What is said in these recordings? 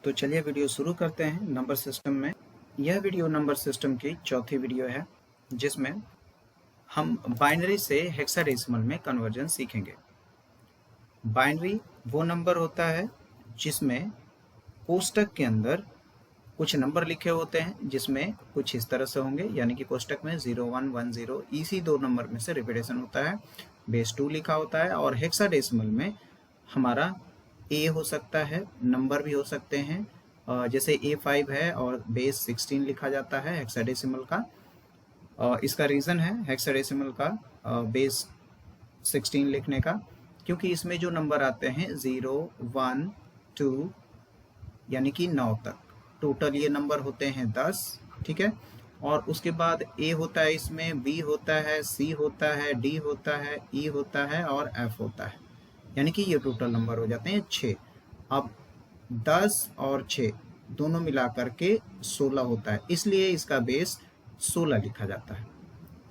तो चलिए वीडियो शुरू करते हैं नंबर सिस्टम में। यह वीडियो नंबर सिस्टम की चौथी वीडियो है जिसमें हम बाइनरी से हेक्साडेसिमल में कन्वर्जन सीखेंगे। बाइनरी वो नंबर होता है जिसमें कोष्टक के अंदर कुछ नंबर लिखे होते हैं जिसमें कुछ इस तरह से होंगे, यानी कि कोष्टक में 0 1 1 0 इसी दो नंबर में से रिपीटेशन होता है, बेस 2 लिखा होता है। और हेक्साडेसिमल में हमारा ए हो सकता है, नंबर भी हो सकते हैं, जैसे A5 है और बेस 16 लिखा जाता है हेक्साडेसिमल का। इसका रीज़न है हेक्साडेसिमल का बेस 16 लिखने का, क्योंकि इसमें जो नंबर आते हैं 0 1 2 यानी कि 9 तक, टोटल ये नंबर होते हैं 10। ठीक है, और उसके बाद A होता है, इसमें B होता है, C होता है, D होता है, E होता है और F होता है, यानी कि ये टोटल नंबर हो जाते हैं 6। अब 10 और 6 दोनों मिला करके 16 होता है, इसलिए इसका बेस 16 लिखा जाता है।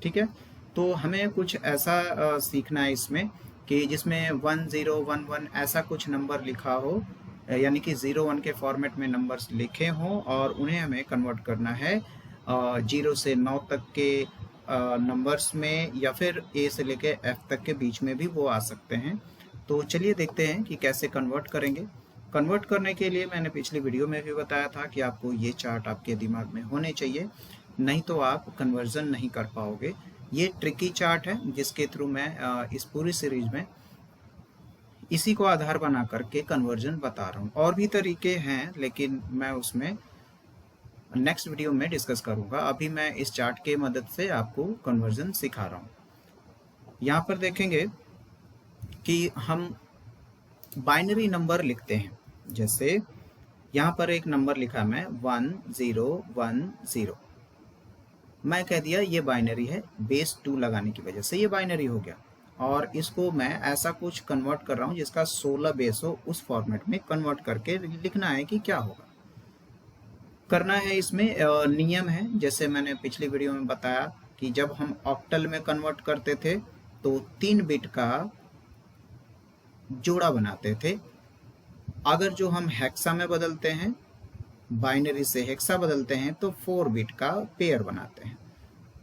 ठीक है, तो हमें कुछ ऐसा सीखना है इसमें कि जिसमें 1 0 1 1 ऐसा कुछ नंबर लिखा हो, यानी कि 0 1 के फॉर्मेट में नंबर्स लिखे हों और उन्हें हमें कन्वर्ट करना है 0 से 9 तक के नंबर्स में, या फिर A से लेके F तक के बीच में भी वो आ सकते हैं। तो चलिए देखते हैं कि कैसे कन्वर्ट करेंगे। कन्वर्ट करने के लिए मैंने पिछली वीडियो में भी बताया था कि आपको ये चार्ट आपके दिमाग में होने चाहिए, नहीं तो आप कन्वर्जन नहीं कर पाओगे। ये ट्रिकी चार्ट है जिसके थ्रू मैं इस पूरी सीरीज में इसी को आधार बना करके कन्वर्जन बता रहा हूँ। और भी तरीके हैं लेकिन मैं उसमें नेक्स्ट वीडियो में डिस्कस करूँगा। अभी मैं इस चार्ट के मदद से आपको कन्वर्जन सिखा रहा हूँ। यहाँ पर देखेंगे कि हम बाइनरी नंबर लिखते हैं। जैसे यहाँ पर एक नंबर लिखा मैं 1 0 1 0, मैं कह दिया ये बाइनरी है, बेस 2 लगाने की वजह से ये बाइनरी हो गया। और इसको मैं ऐसा कुछ कन्वर्ट कर रहा हूँ जिसका 16 बेस हो, उस फॉर्मेट में कन्वर्ट करके लिखना है कि क्या होगा। करना है इसमें नियम है, जैसे मैंने पिछली वीडियो में बताया कि जब हम ऑक्टल में कन्वर्ट करते थे तो 3 बिट का जोड़ा बनाते थे। अगर जो हम हेक्सा में बदलते हैं, बाइनरी से हेक्सा बदलते हैं, तो 4 बिट का पेयर बनाते हैं।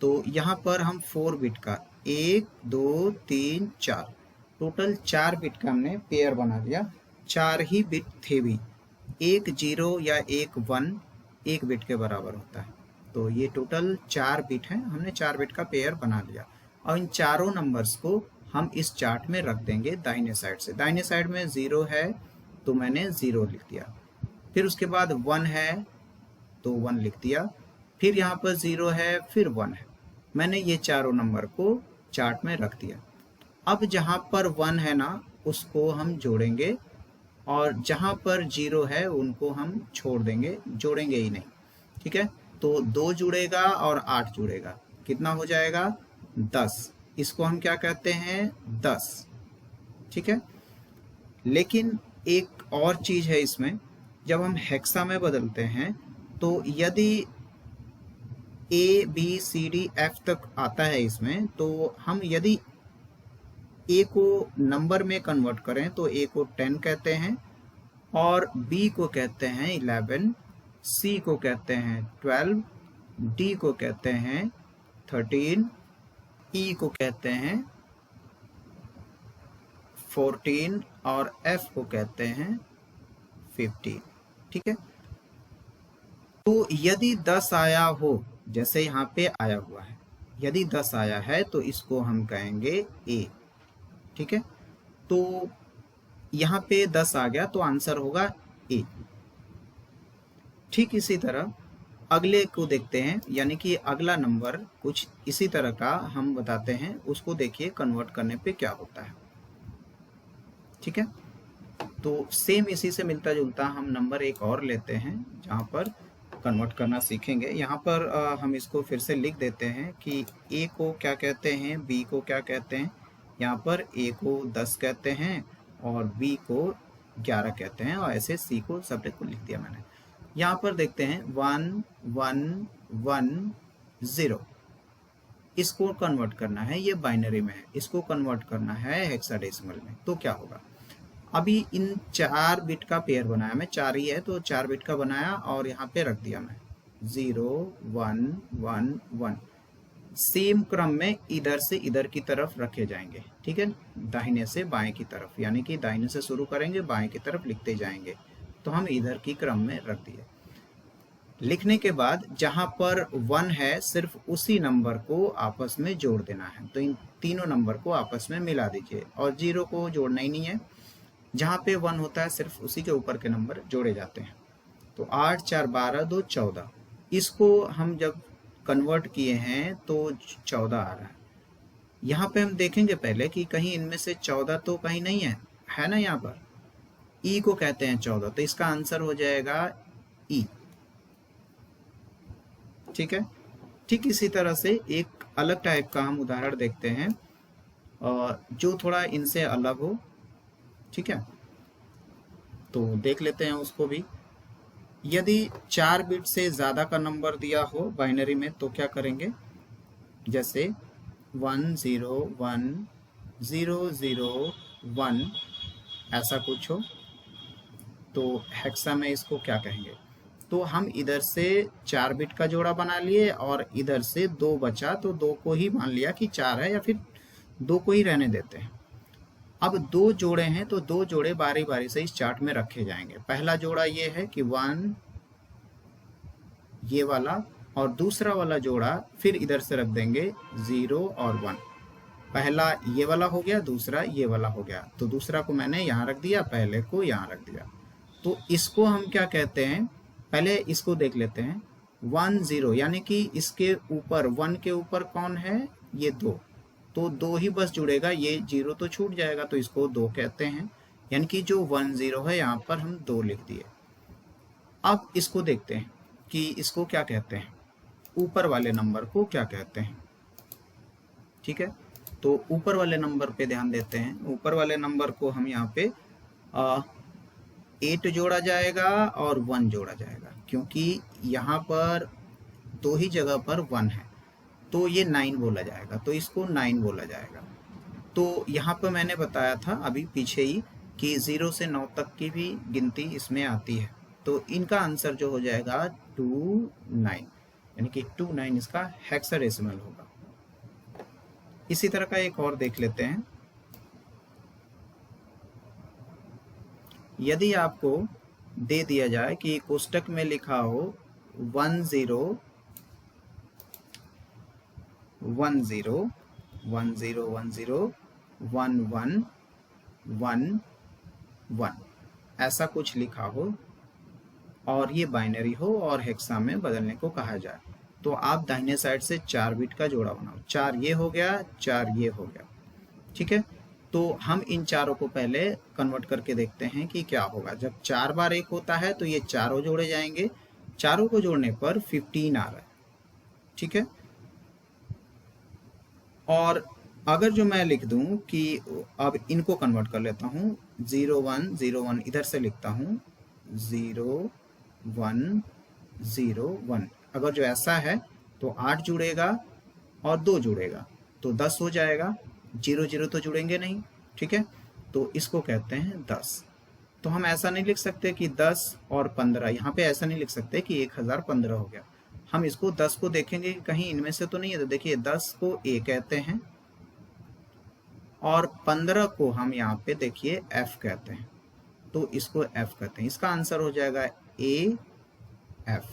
तो यहाँ पर हम 4 बिट का 1 2 3 4 टोटल 4 बिट का हमने पेयर बना लिया। 4 ही बिट थे भी, 1 0 या 1 1 1 बिट के बराबर होता है। तो ये टोटल 4 बिट हैं, हमने 4 बिट का पेयर बना लिया। और इन चारों नंबर्स को हम इस चार्ट में रख देंगे दाहिने साइड से। दाहिने साइड में 0 है तो मैंने 0 लिख दिया, फिर उसके बाद 1 है तो 1 लिख दिया, फिर यहाँ पर 0 है, फिर 1 है। मैंने ये चारों नंबर को चार्ट में रख दिया। अब जहाँ पर 1 है ना, उसको हम जोड़ेंगे, और जहाँ पर 0 है उनको हम छोड़ देंगे, जोड़ेंगे ही नहीं। ठीक है, तो 2 जुड़ेगा और 8 जुड़ेगा, कितना हो जाएगा 10। इसको हम क्या कहते हैं 10। ठीक है, लेकिन एक और चीज है इसमें, जब हम हेक्सा में बदलते हैं तो यदि A B C D F तक आता है इसमें, तो हम यदि A को नंबर में कन्वर्ट करें तो A को 10 कहते हैं, और B को कहते हैं 11, C को कहते हैं 12, D को कहते हैं 13, E को कहते हैं 14 और F को कहते हैं 15। ठीक है, तो यदि 10 आया हो, जैसे यहाँ पे आया हुआ है, यदि 10 आया है तो इसको हम कहेंगे A। ठीक है, तो यहाँ पे 10 आ गया तो आंसर होगा A। ठीक इसी तरह अगले को देखते हैं, यानी कि अगला नंबर कुछ इसी तरह का हम बताते हैं, उसको देखिए कन्वर्ट करने पे क्या होता है। ठीक है, तो सेम इसी से मिलता जुलता हम नंबर एक और लेते हैं जहाँ पर कन्वर्ट करना सीखेंगे। यहाँ पर हम इसको फिर से लिख देते हैं कि A को क्या कहते हैं, B को क्या कहते हैं। यहाँ पर A को 10 कहते हैं और B को 11 कहते हैं, और ऐसे C को सेपरेट को लिख दिया मैंने। यहाँ पर देखते हैं 1 1 1 0, इसको कन्वर्ट करना है, ये बाइनरी में है, इसको कन्वर्ट करना है हेक्साडेसिमल में, तो क्या होगा। अभी इन 4 बिट का पेयर बनाया मैं, 4 ही है तो 4 बिट का बनाया और यहाँ पे रख दिया मैं 0 1 1 1। सेम क्रम में इधर से इधर की तरफ रखे जाएंगे, ठीक है, दाहिने से बाएं की तरफ, यानी कि दाहिने से शुरू करेंगे बाएं की तरफ लिखते जाएंगे। तो हम इधर की क्रम में रख दिए। लिखने के बाद जहां पर 1 है सिर्फ उसी नंबर को आपस में जोड़ देना है। तो इन तीनों नंबर को आपस में मिला दीजिए और 0 को जोड़ना ही नहीं है। जहां पे 1 होता है सिर्फ उसी के ऊपर के नंबर जोड़े जाते हैं। तो 8 4 12 2 14, इसको हम जब कन्वर्ट किए हैं तो 14 आ रहा है। यहाँ पे हम देखेंगे पहले कि कहीं इनमें से 14 तो कहीं नहीं है ना, यहाँ पर ई को कहते हैं 14, तो इसका आंसर हो जाएगा ई, ठीक है। ठीक इसी तरह से एक अलग टाइप का हम उदाहरण देखते हैं और जो थोड़ा इनसे अलग हो, ठीक है, तो देख लेते हैं उसको भी। यदि 4 बिट से ज़्यादा का नंबर दिया हो बाइनरी में तो क्या करेंगे, जैसे 1 0 1 0 0 1 ऐसा कुछ हो तो हेक्सा में इसको क्या कहेंगे। तो हम इधर से 4 बिट का जोड़ा बना लिए और इधर से 2 बचा तो 2 को ही मान लिया कि 4 है या फिर 2 को ही रहने देते हैं। अब 2 जोड़े हैं तो 2 जोड़े बारी बारी से इस चार्ट में रखे जाएंगे। पहला जोड़ा ये है कि 1 ये वाला, और दूसरा वाला जोड़ा फिर इधर से रख देंगे 0 और 1। पहला ये वाला हो गया, दूसरा ये वाला हो गया, तो दूसरा को मैंने यहाँ रख दिया, पहले को यहाँ रख दिया। तो इसको हम क्या कहते हैं, पहले इसको देख लेते हैं। 1 0 यानी कि इसके ऊपर 1 के ऊपर कौन है, ये 2, तो 2 ही बस जुड़ेगा, ये 0 तो छूट जाएगा, तो इसको 2 कहते हैं। यानी कि जो 1 0 है यहाँ पर हम 2 लिख दिए। अब इसको देखते हैं कि इसको क्या कहते हैं, ऊपर वाले नंबर को क्या कहते हैं, ठीक है। तो ऊपर वाले नंबर पे ध्यान देते हैं। ऊपर वाले नंबर को हम यहाँ पे 8 जोड़ा जाएगा और 1 जोड़ा जाएगा, क्योंकि यहाँ पर 2 ही जगह पर 1 है तो ये 9 बोला जाएगा, तो इसको 9 बोला जाएगा। तो यहाँ पर मैंने बताया था अभी पीछे ही कि 0 से 9 तक की भी गिनती इसमें आती है। तो इनका आंसर जो हो जाएगा 29, यानी कि 29 इसका हेक्साडेसिमल होगा। इसी तरह का एक और देख लेते हैं। यदि आपको दे दिया जाए कि कोष्टक में लिखा हो 1 0 1 0 1 0 1 0 1 1 1 1 ऐसा कुछ लिखा हो और ये बाइनरी हो और हेक्सा में बदलने को कहा जाए, तो आप दाहिने साइड से 4 बिट का जोड़ा बनाओ। 4 ये हो गया, 4 ये हो गया, ठीक है। तो हम इन चारों को पहले कन्वर्ट करके देखते हैं कि क्या होगा। जब 4 बार 1 होता है तो ये चारों जोड़े जाएंगे, चारों को जोड़ने पर 15 आ रहा है, ठीक है। और अगर जो मैं लिख दूं कि अब इनको कन्वर्ट कर लेता हूं, 0 1 0 1 इधर से लिखता हूं 0 1 0 1, अगर जो ऐसा है तो 8 जुड़ेगा और 2 जुड़ेगा तो 10 हो जाएगा। 0 0 तो जुड़ेंगे नहीं, ठीक है, तो इसको कहते हैं 10। तो हम ऐसा नहीं लिख सकते कि 10 और 15, यहाँ पे ऐसा नहीं लिख सकते कि 1015 हो गया। हम इसको 10 को देखेंगे कि कहीं इनमें से तो नहीं है, तो देखिए 10 को A कहते हैं और 15 को हम यहाँ पे देखिए F कहते हैं, तो इसको F कहते हैं। इसका आंसर हो जाएगा AF,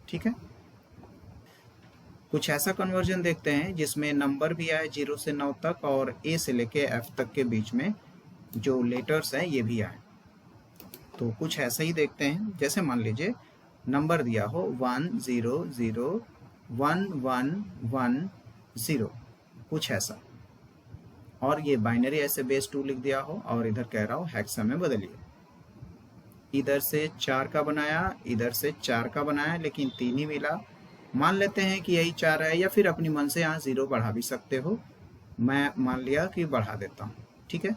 ठीक है। कुछ ऐसा कन्वर्जन देखते हैं जिसमें नंबर भी आए 0 से 9 तक और A से लेके F तक के बीच में जो लेटर्स हैं ये भी आए। तो कुछ ऐसा ही देखते हैं, जैसे मान लीजिए नंबर दिया हो 1 0 0 1 1 1 0, कुछ ऐसा, और ये बाइनरी ऐसे बेस 2 लिख दिया हो और इधर कह रहा हो हेक्सा में बदलिए। इधर से 4 का बनाया, इधर से 4 का बनाया, लेकिन 3 ही मिला। मान लेते हैं कि यही 4 है, या फिर अपनी मन से यहाँ 0 बढ़ा भी सकते हो। मैं मान लिया कि बढ़ा देता हूँ, ठीक है।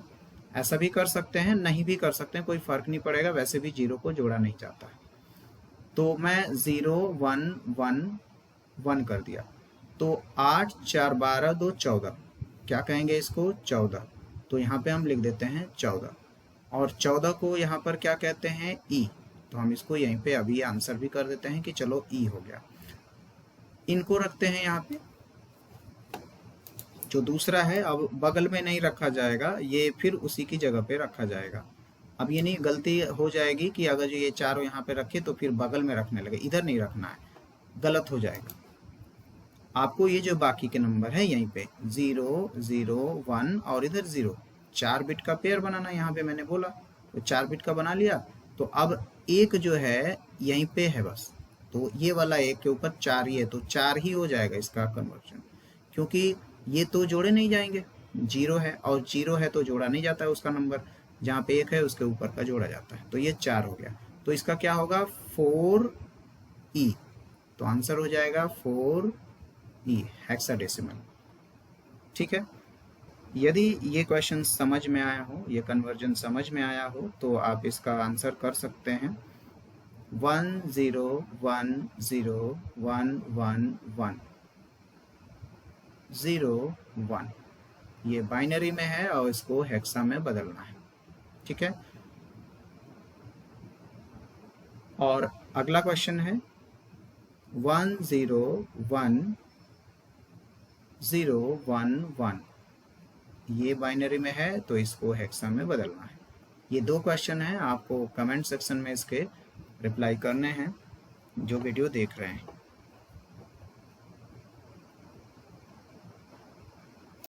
ऐसा भी कर सकते हैं, नहीं भी कर सकते हैं, कोई फर्क नहीं पड़ेगा, वैसे भी 0 को जोड़ा नहीं जाता है। तो मैं 0 1 1 1 कर दिया। तो 8 4 12 2 14, क्या कहेंगे इसको 14, तो यहाँ पे हम लिख देते हैं 14। और 14 को यहाँ पर क्या कहते हैं, ई। तो हम इसको यहीं पे अभी आंसर भी कर देते हैं कि चलो ई हो गया। इनको रखते हैं यहाँ पे। जो दूसरा है अब बगल में नहीं रखा जाएगा, ये फिर उसी की जगह पे रखा जाएगा। अब ये नहीं, गलती हो जाएगी कि अगर जो ये चारों यहाँ पे रखे तो फिर बगल में रखने लगे, इधर नहीं रखना है, गलत हो जाएगा। आपको ये जो बाकी के नंबर है यहीं पे 0 0 1 और इधर 0, 4 बिट का पेयर बनाना, यहाँ पे मैंने बोला तो 4 बिट का बना लिया। तो अब एक जो है यहीं पे है बस, तो ये वाला एक के ऊपर 4 ही है, तो 4 ही हो जाएगा इसका कन्वर्जन, क्योंकि ये तो जोड़े नहीं जाएंगे, 0 है और 0 है तो जोड़ा नहीं जाता है उसका नंबर, जहाँ पे 1 है उसके ऊपर का जोड़ा जाता है। तो ये 4 हो गया, तो इसका क्या होगा 4E। तो आंसर हो जाएगा 4E हेक्साडेसिमल। ठीक है, यदि ये क्वेश्चन समझ में आया हो, ये कन्वर्जन समझ में आया हो, तो आप इसका आंसर कर सकते हैं 1 0 1 0 1 1 1 0 1। ये बाइनरी में है और इसको हेक्सा में बदलना है। ठीक है, और अगला क्वेश्चन है 1 0 1 0 1 1। ये बाइनरी में है तो इसको हेक्सा में बदलना है। ये 2 क्वेश्चन हैं, आपको कमेंट सेक्शन में इसके रिप्लाई करने हैं जो वीडियो देख रहे हैं।